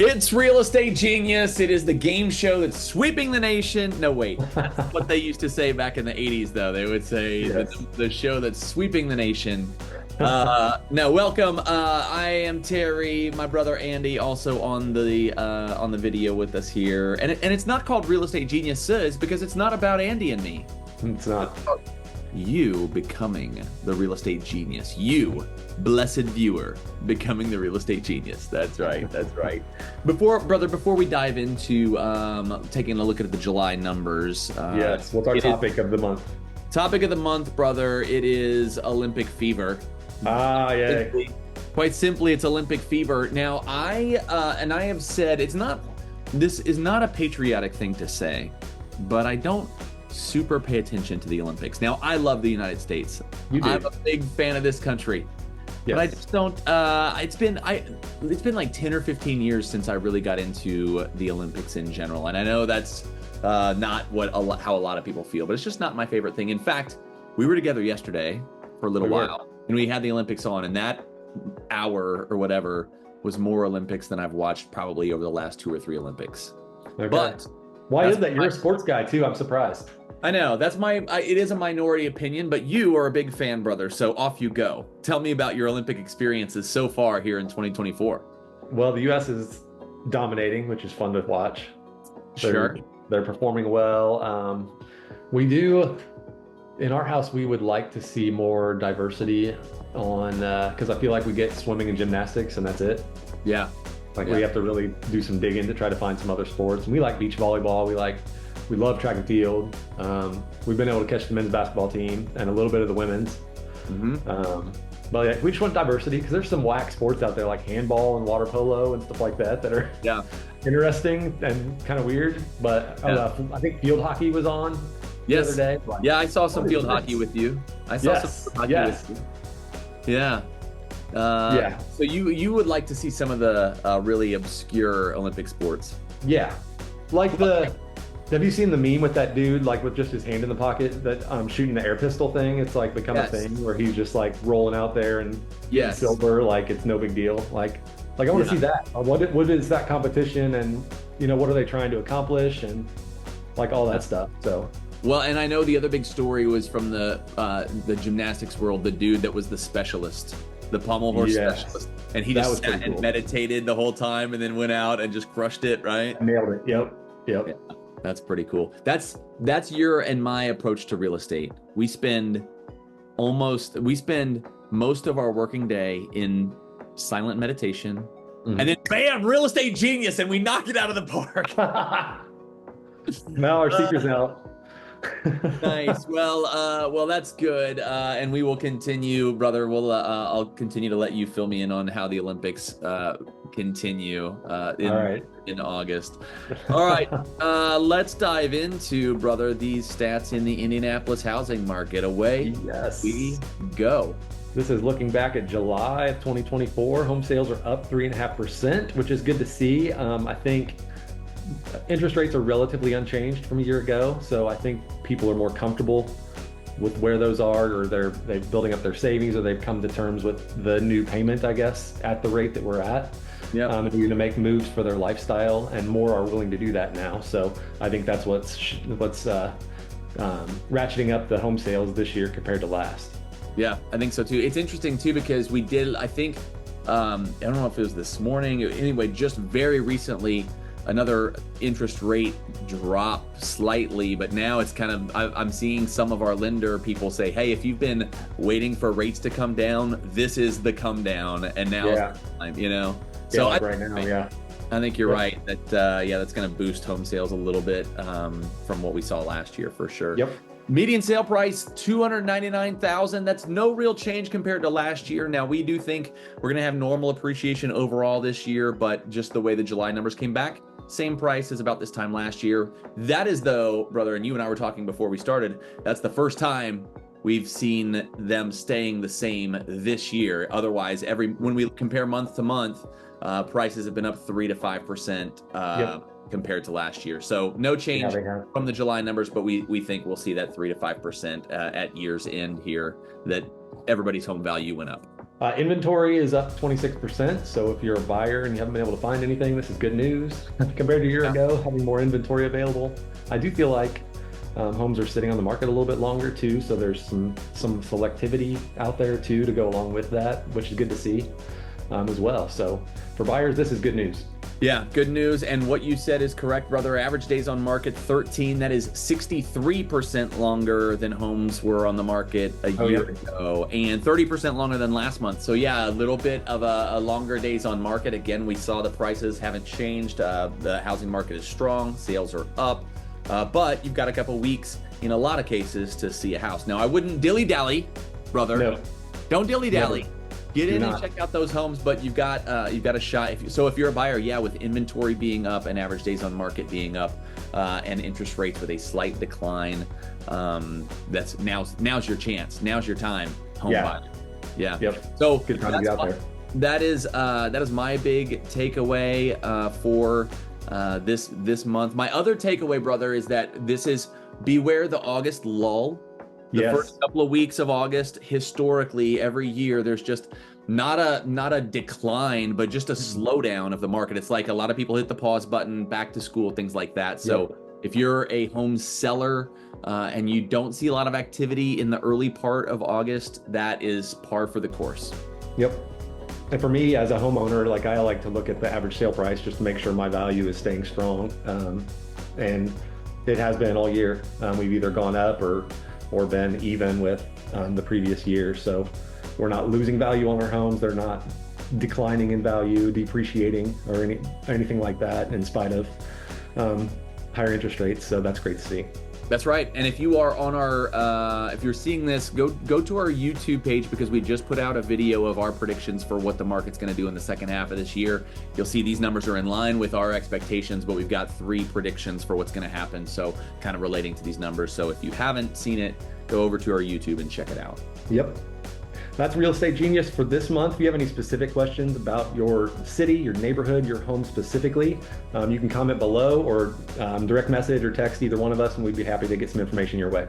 It's Real Estate Genius. It is the game show that's sweeping the nation. No, wait. That's what they used to say back in the 80s, though. They would say Yes. the show that's sweeping the nation. No, welcome. I am Terry. My brother Andy also on the video with us here. And it's not called Real Estate Geniuses because it's not about Andy and me. It's not. You becoming the real estate genius. You, blessed viewer, becoming the real estate genius. That's right. That's right. Before we dive into taking a look at the July numbers. Yes. What's our topic of the month? Topic of the month, brother. It is Olympic fever. Yeah. Quite simply, it's Olympic fever. Now, I have said this is not a patriotic thing to say, but I don't super pay attention to the Olympics. Now, I love the United States. You do. I'm a big fan of this country. Yes. But I just don't it's been like 10 or 15 years since I really got into the Olympics in general. And I know that's not how a lot of people feel, but it's just not my favorite thing. In fact, we were together yesterday for a little while and we had the Olympics on, and that hour or whatever was more Olympics than I've watched probably over the last 2 or 3 Olympics. Okay. But why is that? You're a sports guy too. I'm surprised. I know it is a minority opinion, but you are a big fan, brother. So off you go. Tell me about your Olympic experiences so far here in 2024. Well, the U.S. is dominating, which is fun to watch. They're performing well. We do, in our house, we would like to see more diversity on, because I feel like we get swimming and gymnastics and that's it. Yeah. We have to really do some digging to try to find some other sports. And we like beach volleyball. We love track and field. We've been able to catch the men's basketball team and a little bit of the women's. Mm-hmm. But yeah, we just want diversity because there's some whack sports out there like handball and water polo and stuff like that are interesting and kind of weird. But I think field hockey was on the other day. Yeah, I saw some field hockey with you. Some hockey with you. Yeah. So you would like to see some of the really obscure Olympic sports? Yeah, have you seen the meme with that dude, like with just his hand in the pocket, that shooting the air pistol thing? It's like become a thing where he's just like rolling out there and silver, like it's no big deal. Like I want to see that. What is that competition, and what are they trying to accomplish, and like all that stuff. So. Well, and I know the other big story was from the gymnastics world, the dude that was the specialist, the pommel horse specialist, and he just sat and meditated the whole time, and then went out and just crushed it. Right? Nailed it. Yep. Yeah. That's pretty cool. That's your and my approach to real estate. We spend most of our working day in silent meditation, and then bam, real estate genius, and we knock it out of the park. Now our secret's out. Nice. Well, that's good. And we will continue, brother. I'll continue to let you fill me in on how the Olympics continue in August. All right. Let's dive into, brother, these stats in the Indianapolis housing market. Away we go. This is looking back at July of 2024. Home sales are up 3.5%, which is good to see. I think interest rates are relatively unchanged from a year ago, so I think people are more comfortable with where those are, or they're building up their savings, or they've come to terms with the new payment, I guess, at the rate that we're at. Yeah. And they're going to make moves for their lifestyle, and more are willing to do that now. So I think that's what's ratcheting up the home sales this year compared to last. Yeah, I think so too. It's interesting too because we did, I think, I don't know if it was this morning, anyway, just very recently, another interest rate drop slightly, but now it's kind of, I'm seeing some of our lender people say, hey, if you've been waiting for rates to come down, this is the come down, and now it's the time, So right now, I think you're right that, that's going to boost home sales a little bit from what we saw last year for sure. Yep. Median sale price, $299,000. That's no real change compared to last year. Now, we do think we're going to have normal appreciation overall this year, but just the way the July numbers came back, same price as about this time last year. That is, though, brother, and you and I were talking before we started, that's the first time we've seen them staying the same this year. Otherwise, when we compare month to month, prices have been up 3 to 5% compared to last year. So no change from the July numbers, but we think we'll see that 3 to 5% at year's end here, that everybody's home value went up. Inventory is up 26%. So if you're a buyer and you haven't been able to find anything, this is good news. Compared to a year ago, having more inventory available. I do feel like homes are sitting on the market a little bit longer too. So there's some selectivity out there too to go along with that, which is good to see as well. So for buyers, this is good news. Yeah, good news. And what you said is correct, brother. Average days on market 13. That is 63% longer than homes were on the market a year ago, and 30% longer than last month. So yeah, a little bit of a longer days on market. Again, we saw the prices haven't changed. The housing market is strong. Sales are up. But you've got a couple weeks in a lot of cases to see a house. Now, I wouldn't dilly-dally, brother. No. Don't dilly-dally. Never. Get in and check out those homes, but you've got a shot. If you're a buyer, yeah, with inventory being up and average days on market being up, and interest rates with a slight decline, that's now's your chance. Now's your time, home buyer. Yeah. Yep. So good time to be out there. That is my big takeaway for this month. My other takeaway, brother, is that this is beware the August lull. The first couple of weeks of August, historically, every year, there's just not a decline, but just a slowdown of the market. It's like a lot of people hit the pause button, back to school, things like that. So if you're a home seller and you don't see a lot of activity in the early part of August, that is par for the course. Yep. And for me, as a homeowner, like I like to look at the average sale price just to make sure my value is staying strong. And it has been all year. We've either gone up or been even with the previous year. So we're not losing value on our homes. They're not declining in value, depreciating, or anything like that in spite of higher interest rates. So that's great to see. That's right. And if you are on our, if you're seeing this, go to our YouTube page, because we just put out a video of our predictions for what the market's going to do in the second half of this year. You'll see these numbers are in line with our expectations, but we've got 3 predictions for what's going to happen. So kind of relating to these numbers. So if you haven't seen it, go over to our YouTube and check it out. Yep. That's Real Estate Genius for this month. If you have any specific questions about your city, your neighborhood, your home specifically, you can comment below or direct message or text either one of us, and we'd be happy to get some information your way.